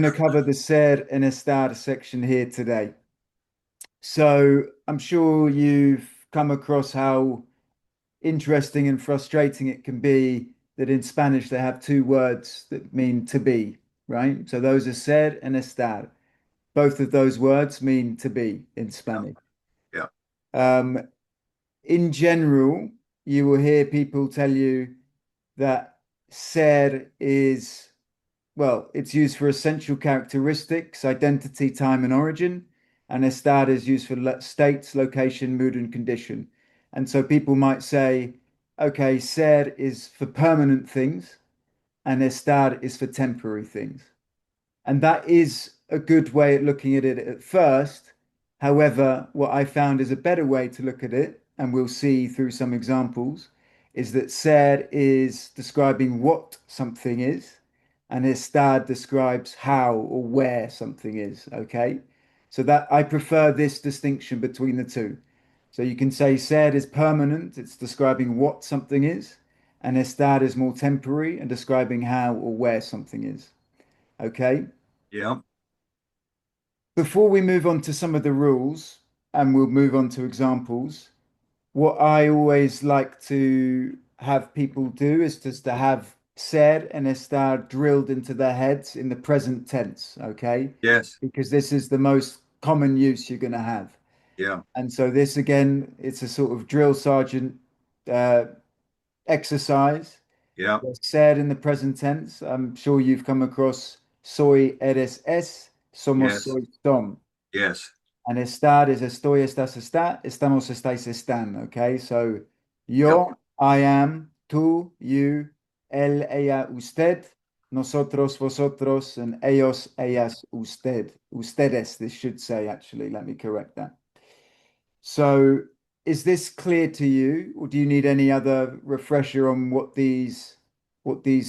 Going to cover the ser and estar section here today. So I'm sure you've come across how interesting and frustrating it can be that in Spanish they have two words that mean to be, right? So those are ser and estar. Both of those words mean to be in Yeah, Spanish. yeah, Um, in general, you will hear people tell you that ser is well, it's used for essential characteristics, identity, time, and origin. And estar is used for states, location, mood, and condition. And so people might say, okay, ser is for permanent things, and estar is for temporary things. And that is a good way of looking at it at first. However, what I found is a better way to look at it, and we'll see through some examples, is that ser is describing what something is, and estar describes how or where something is. Okay. So that I prefer this distinction between the two. So you can say ser is permanent, it's describing what something is, and estar is more temporary and describing how or where something is. Okay. yeah. Before we move on to some of the rules, and we'll move on to examples, what I always like to have people do is just to have ser and estar drilled into their heads in the present tense, okay? Yes, Because this is the most common use you're going to have. yeah, And so this again, it's a sort of drill sergeant uh, exercise. yeah, Ser in the present tense. I'm sure you've come across soy, eres, es, somos, yes, soy, som. yes, And estar is estoy, estás, está, estamos, estáis, están. Okay, so yeah. yo, I am, tú, you, él, ella, usted, nosotros, vosotros, and ellos, ellas, usted. Ustedes, this should say, actually. Let me correct that. So is this clear to you, or do you need any other refresher on what these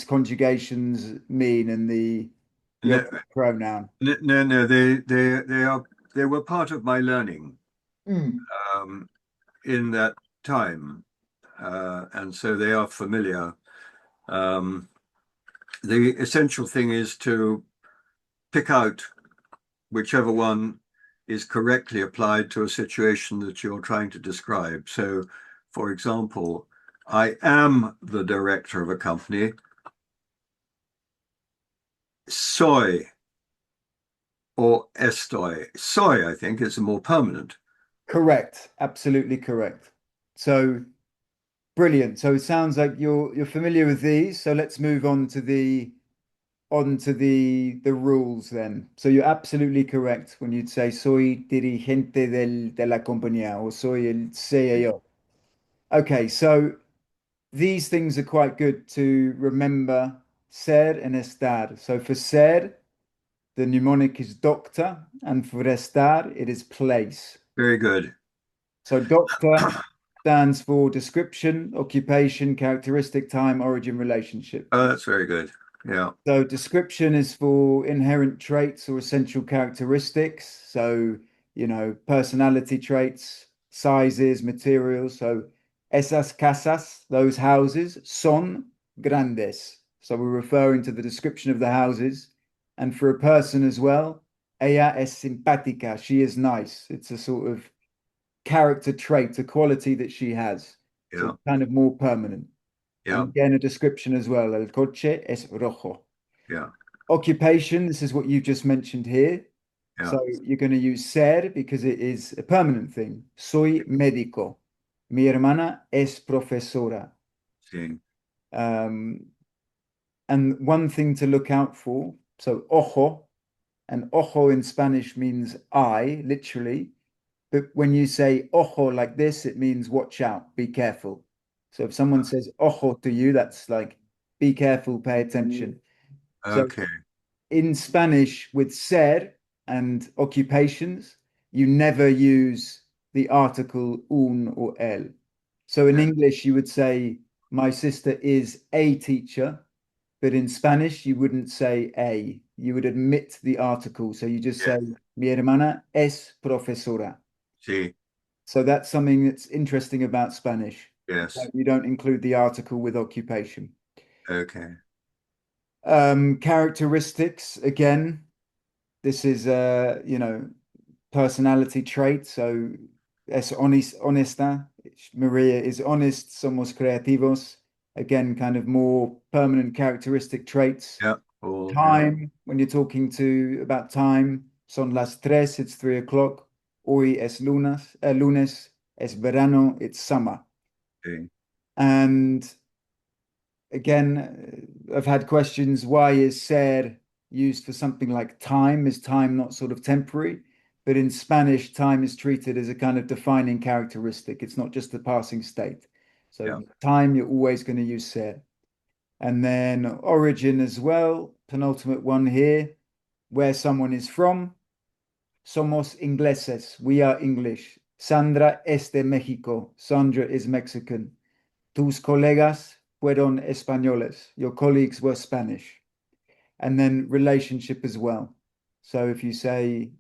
conjugations mean and the No, object pronoun? no, they were part of my learning Mm. um, in that time, and so they are familiar. Um, the essential thing is to pick out whichever one is correctly applied to a situation that you're trying to describe. So, for example, I am the director of a company. Soy or estoy. Soy, I think, is more permanent. Correct, absolutely correct. So brilliant. So it sounds like you're familiar with these. So let's move on to the rules then. So you're absolutely correct when you'd say soy dirigente de la compañía or soy el CEO. Okay, so these things are quite good to remember ser and estar. So for ser, the mnemonic is doctor, and for estar, it is place. Very good. So doctor stands for description, occupation, characteristic, time, origin, relationship. Oh, that's very good. Yeah. So description is for inherent traits or essential characteristics. So, personality traits, sizes, materials. So esas casas, those houses, son grandes. So we're referring to the description of the houses. And for a person as well, ella es simpática. She is nice. It's a sort of character trait, a quality that she has. So Yeah. it's kind of more permanent. And Yeah. again, a description as well. El coche es rojo. Yeah. Occupation, this is what you just mentioned here. Yeah. So you're going to use ser because it is a permanent thing. Soy médico. Mi hermana es profesora. Seeing. Um, and one thing to look out for, so ojo, and ojo in Spanish means eye, literally. But when you say ojo like this, it means watch out, be careful. So if someone says ojo to you, that's like be careful, pay attention. So Okay. in Spanish with ser and occupations, you never use the article un or el. So in Yeah. English, you would say, my sister is a teacher, but in Spanish, you wouldn't say a. You would omit the article. So you just say, Yes. mi hermana es profesora. See. So that's something that's interesting about Spanish. Yes. You don't include the article with occupation. Okay. Characteristics, again. This is personality trait. So es honesta. Maria is honest. Somos creativos. Again, kind of more permanent characteristic traits. Yeah. All, yeah. Time, when you're talking to about time, son las tres, it's 3 o'clock. Hoy es lunes, es verano, it's summer. Okay. And again, I've had questions, why is ser used for something like time? Is time not sort of temporary? But in Spanish, time is treated as a kind of defining characteristic. It's not just a passing state. So Yeah. time, you're always going to use ser. And then origin as well, penultimate one here, where someone is from. Somos ingleses. We are English. Sandra es de México. Sandra is Mexican. Tus colegas fueron españoles. Your colleagues were Spanish. And then relationship as well. So if you say,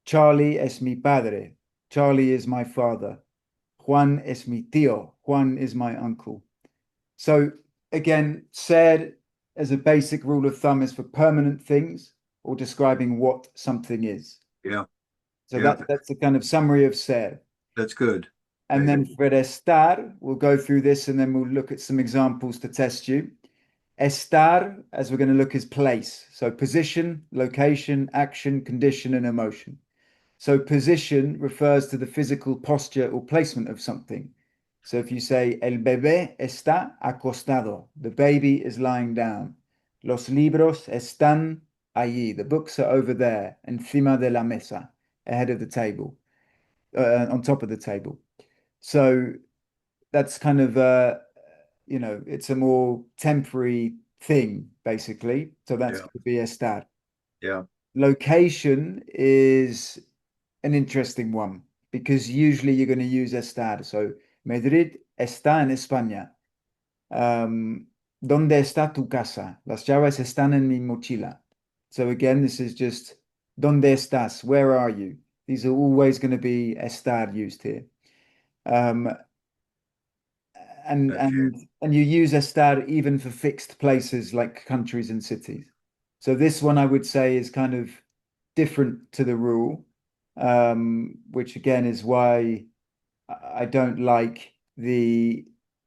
Charlie es mi padre. Charlie is my father. Juan es mi tío. Juan is my uncle. So again, said as a basic rule of thumb is for permanent things or describing what something is. Yeah. So Yeah. that's a kind of summary of ser. That's good. And then for estar, we'll go through this and then we'll look at some examples to test you. Estar, as we're going to look, is place. So position, location, action, condition, and emotion. So position refers to the physical posture or placement of something. So if you say, el bebé está acostado, the baby is lying down. Los libros están allí, the books are over there, encima de la mesa, ahead of the table, on top of the table. So that's kind of, it's a more temporary thing, basically. So that's Yeah. going to be estar. Yeah. Location is an interesting one because usually you're going to use estar. So Madrid está en España. ¿Dónde está tu casa? Las llaves están en mi mochila. So again, this is just ¿Dónde estás? Where are you? These are always going to be estar used here. Um, and Okay. and and you use estar even for fixed places like countries and cities. So this one I would say is kind of different to the rule, which again is why I don't like the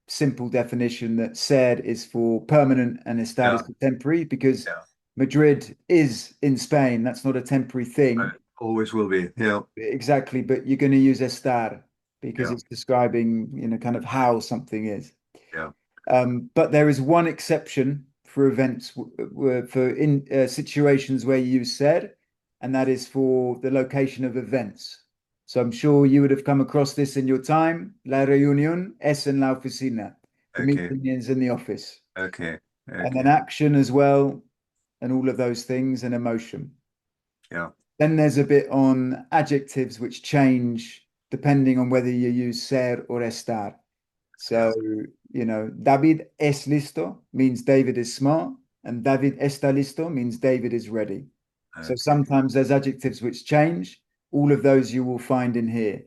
simple definition that ser is for permanent and estar is Yeah. for temporary, because Yeah. Madrid is in Spain. That's not a temporary thing. Always will be. Yeah. Exactly, but you're going to use estar because Yeah. it's describing, kind of how something is. Yeah. But there is one exception for events for in situations where you use ser, and that is for the location of events. So I'm sure you would have come across this in your time. La reunión es en la oficina. The Okay. meeting is in the office. Okay. And then Okay. action as well, and all of those things, and emotion. Yeah. Then there's a bit on adjectives which change depending on whether you use ser or estar. Yeah. So, David es listo means David is smart, and David está listo means David is ready. So Okay. sometimes there's adjectives which change. All of those you will find in here.